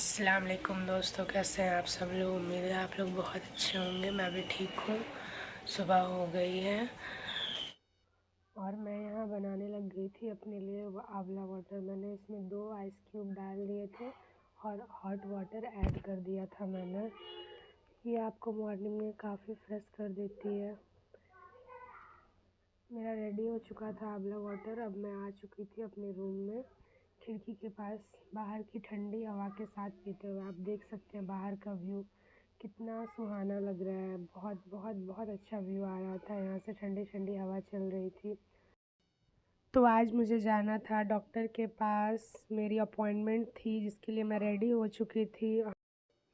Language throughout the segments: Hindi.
अस्सलाम वालेकुम दोस्तों, कैसे हैं आप सब लोग। उम्मीद है आप लोग बहुत अच्छे होंगे। मैं भी ठीक हूँ। सुबह हो गई है और मैं यहाँ बनाने लग गई थी अपने लिए आंवला वाटर। मैंने इसमें 2 आइस क्यूब डाल दिए थे और हॉट वाटर ऐड कर दिया था मैंने। ये आपको मॉर्निंग में काफ़ी फ्रेश कर देती है। मेरा रेडी हो चुका था आंवला वाटर। अब मैं आ चुकी थी अपने रूम में, खिड़की के पास बाहर की ठंडी हवा के साथ पीते हुए। आप देख सकते हैं बाहर का व्यू कितना सुहाना लग रहा है। बहुत बहुत बहुत अच्छा व्यू आ रहा था। यहाँ से ठंडी ठंडी हवा चल रही थी। तो आज मुझे जाना था डॉक्टर के पास। मेरी अपॉइंटमेंट थी जिसके लिए मैं रेडी हो चुकी थी।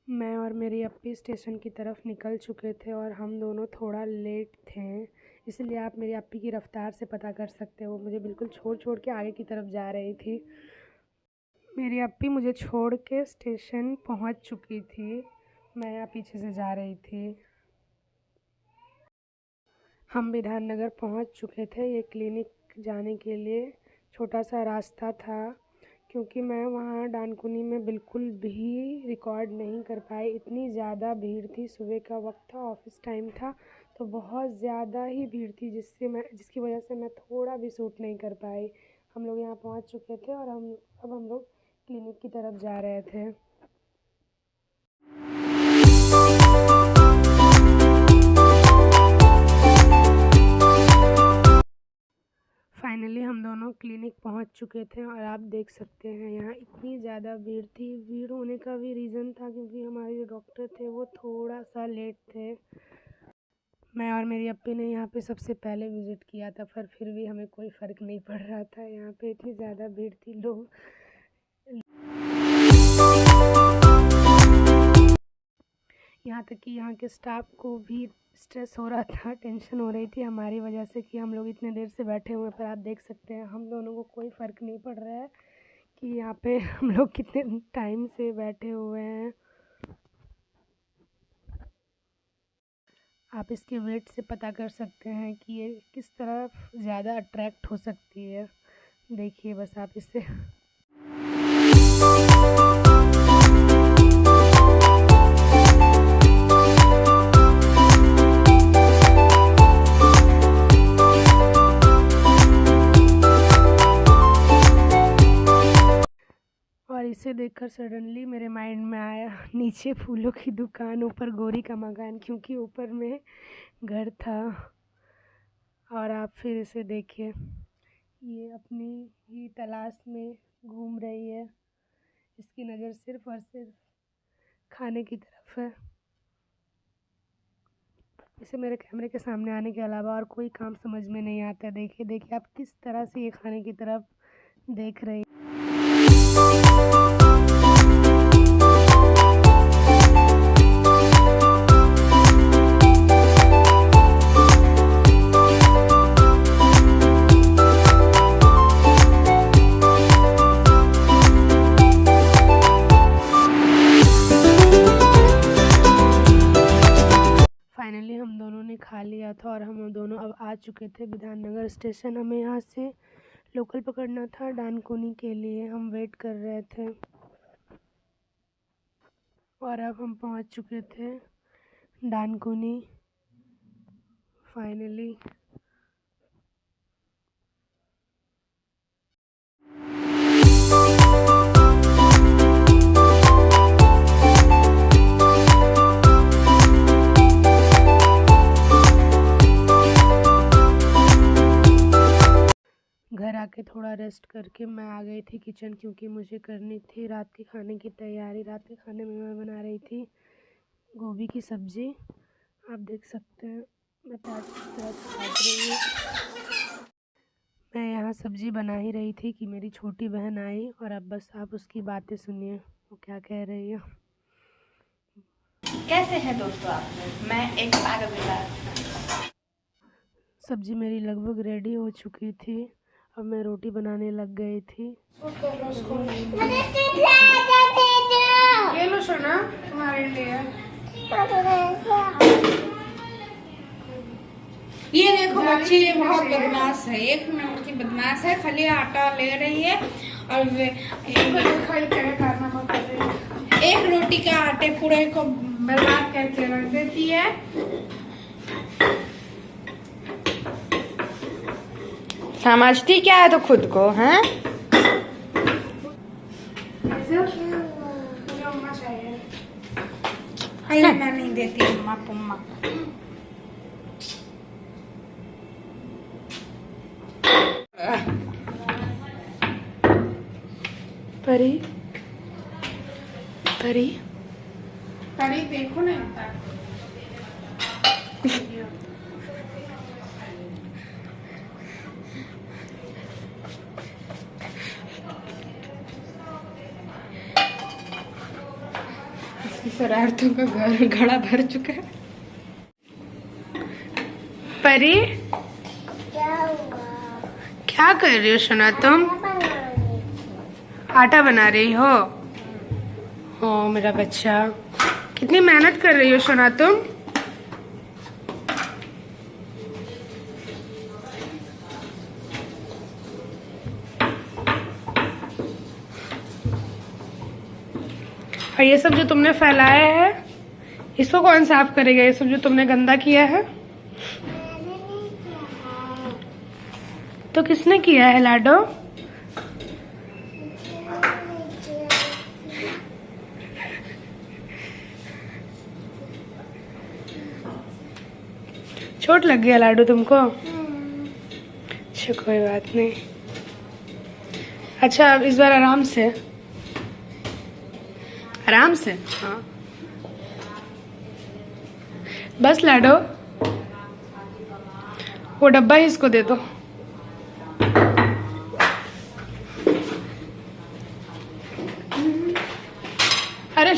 मैं और मेरी अप्पी स्टेशन की तरफ निकल चुके थे और हम दोनों थोड़ा लेट थे, इसलिए आप मेरी अप्पी की रफ़्तार से पता कर सकते हो। मुझे बिल्कुल छोड़ के आगे की तरफ जा रही थी। मेरी अप्पी मुझे छोड़ के स्टेशन पहुंच चुकी थी। मैं यहाँ पीछे से जा रही थी। हम विधाननगर पहुंच चुके थे। ये क्लिनिक जाने के लिए छोटा सा रास्ता था, क्योंकि मैं वहाँ डानकुनी में बिल्कुल भी रिकॉर्ड नहीं कर पाई। इतनी ज़्यादा भीड़ थी। सुबह का वक्त था, ऑफिस टाइम था, तो बहुत ज़्यादा ही भीड़ थी जिसकी वजह से मैं थोड़ा भी शूट नहीं कर पाई। हम लोग यहाँ पहुँच चुके थे और अब हम लोग क्लिनिक की तरफ जा रहे थे। फाइनली हम दोनों क्लिनिक पहुंच चुके थे और आप देख सकते हैं यहाँ इतनी ज़्यादा भीड़ थी। भीड़ होने का भी रीज़न था क्योंकि हमारे जो डॉक्टर थे वो थोड़ा सा लेट थे। मैं और मेरी अप्पी ने यहाँ पे सबसे पहले विज़िट किया था, पर फिर भी हमें कोई फ़र्क नहीं पड़ रहा था। यहाँ पे इतनी ज़्यादा भीड़ थी। लोग यहाँ तक कि यहाँ के स्टाफ को भी स्ट्रेस हो रहा था, टेंशन हो रही थी हमारी वजह से कि हम लोग इतने देर से बैठे हुए हैं। पर आप देख सकते हैं हम दोनों को कोई फ़र्क नहीं पड़ रहा है कि यहाँ पे हम लोग कितने टाइम से बैठे हुए हैं। आप इसके वेट से पता कर सकते हैं कि ये किस तरह ज़्यादा अट्रैक्ट हो सकती है। देखिए बस आप इससे। और इसे देखकर सडनली मेरे माइंड में आया, नीचे फूलों की दुकान, ऊपर गोरी का मकान, क्योंकि ऊपर में घर था। और आप फिर इसे देखिए, ये अपनी ही तलाश में घूम रही है। इसकी नज़र सिर्फ़ और सिर्फ खाने की तरफ है। इसे मेरे कैमरे के सामने आने के अलावा और कोई काम समझ में नहीं आता। देखिए आप किस तरह से ये खाने की तरफ देख रही है। फाइनली हम दोनों ने खा लिया था और हम दोनों अब आ चुके थे विधाननगर स्टेशन। हमें यहाँ से लोकल पकड़ना था डानकुनी के लिए। हम वेट कर रहे थे और अब हम पहुँच चुके थे डानकुनी फाइनली। घर आके थोड़ा रेस्ट करके मैं आ गई थी किचन, क्योंकि मुझे करनी थी रात के खाने की तैयारी। रात के खाने में मैं बना रही थी गोभी की सब्ज़ी। आप देख सकते हैं मैं प्याज की तरह काट रही हूँ। मैं यहाँ सब्ज़ी बना ही रही थी कि मेरी छोटी बहन आई, और अब बस आप उसकी बातें सुनिए वो क्या कह रही है। कैसे हैं दोस्तों आप लोग? मैं एक पागल। सब्ज़ी मेरी लगभग रेडी हो चुकी थी। अब मैं रोटी बनाने लग गई थी। ये लो सोना, तुम्हारे लिए। ये देखो बच्ची ये बहुत बदमाश है, एक नंबर की बदमाश है। खाली आटा ले रही है और रोटी का आटे पूरे को बर्बाद करके रख देती है। समझती क्या है तो खुद को, हैं? अरे मैं नहीं देती अम्मा पुम्मा। परी परी परी देखो ना शरारतों का घड़ा भर चुका है। परी क्या कर रही हो सोना तुम? आटा बना रही हो? ओ मेरा बच्चा, कितनी मेहनत कर रही हो सोना तुम? और ये सब जो तुमने फैलाया है, इसको कौन साफ करेगा? ये सब जो तुमने गंदा किया है तो किसने किया है लाडो? चोट लग गया लाडू तुमको? अच्छा कोई बात नहीं। अच्छा अब इस बार आराम से, आराम से। हाँ बस लाडो, वो डब्बा ही इसको दे दो। अरे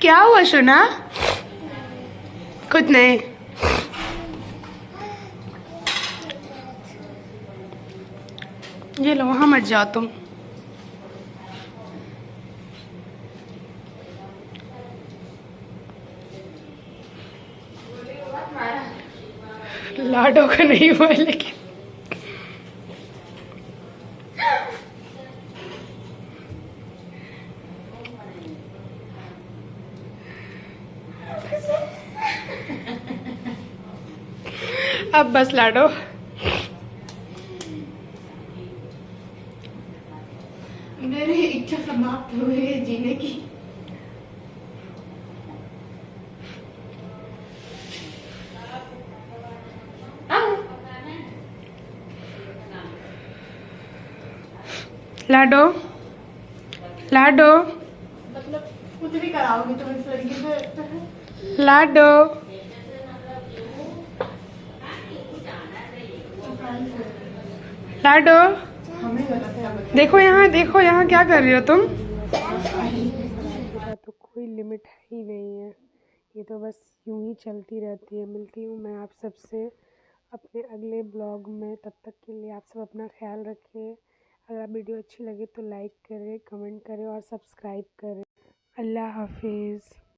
क्या हुआ सोना? कुछ नहीं। ये लो, वहां मत जाओ तुम। लाडो का नहीं हुआ लेकिन अब बस लाडो। मेरी इच्छा समाप्त हुई है जीने की। लाडो लाडो मतलब कुछ भी कराओगी तुम इस लड़की से। लाडो लाडो, देखो यहाँ, देखो यहाँ, क्या कर रही हो तुम? तो कोई लिमिट है ही नहीं है, ये तो बस यूं ही चलती रहती है। मिलती हूँ मैं आप सबसे अपने अगले ब्लॉग में। तब तक के लिए आप सब अपना ख्याल रखें। अगर आप वीडियो अच्छी लगे तो लाइक करें, कमेंट करें और सब्सक्राइब करें। अल्लाह हाफिज़।